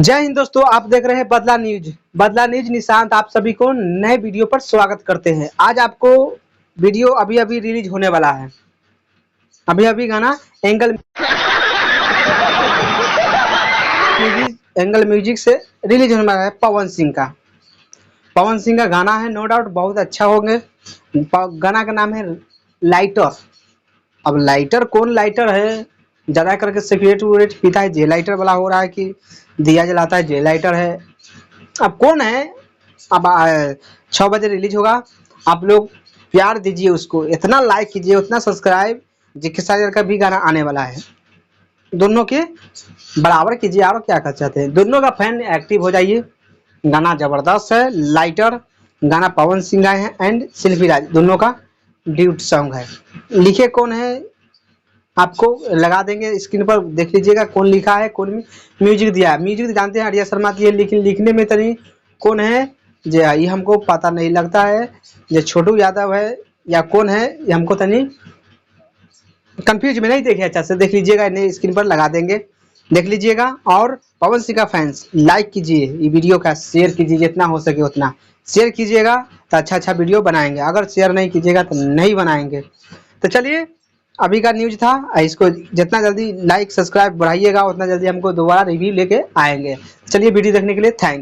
जय हिंद दोस्तों, आप देख रहे हैं बदला न्यूज। बदला न्यूज निशांत आप सभी को नए वीडियो पर स्वागत करते हैं। आज आपको वीडियो अभी अभी रिलीज होने वाला है। अभी अभी गाना एंगल म्यूजिक से रिलीज होने वाला है पवन सिंह का। पवन सिंह का गाना है, नो डाउट बहुत अच्छा होंगे। गाना का नाम है लाइटर। अब लाइटर कौन लाइटर है, ज्यादा करके सिगरेट विगरेट पीता है जे लाइटर वाला हो रहा है कि दिया जलाता है जे लाइटर है। अब कौन है। अब 6 बजे रिलीज होगा। आप लोग प्यार दीजिए उसको, इतना लाइक कीजिए, उतना सब्सक्राइब। जिक्र का भी गाना आने वाला है, दोनों के बराबर कीजिए। और क्या कर चाहते हैं, दोनों का फैन एक्टिव हो जाइए। गाना जबरदस्त है लाइटर। गाना पवन सिंह गाए हैं एंड शिल्पी राज, दोनों का ड्यूट सॉन्ग है। लिखे कौन है आपको लगा देंगे स्क्रीन पर, देख लीजिएगा कौन लिखा है, कौन म्यूजिक दिया है। म्यूजिक जानते हैं आर्या शर्मा दिए, लेकिन लिखने में तनी कौन है जे ये हमको पता नहीं लगता है। ये छोटू यादव है या कौन है, ये हमको तनी कंफ्यूज में नहीं देखे अच्छा से। देख लीजिएगा, इन्हें स्क्रीन पर लगा देंगे, देख लीजिएगा। और पवन सिंह का फैंस लाइक कीजिए, ये वीडियो का शेयर कीजिए, जितना हो सके उतना शेयर कीजिएगा तो अच्छा अच्छा वीडियो बनाएंगे। अगर शेयर नहीं कीजिएगा तो नहीं बनाएंगे। तो चलिए, अभी का न्यूज था, इसको जितना जल्दी लाइक सब्सक्राइब बढ़ाइएगा उतना जल्दी हमको दोबारा रिव्यू लेके आएंगे। चलिए, वीडियो देखने के लिए थैंक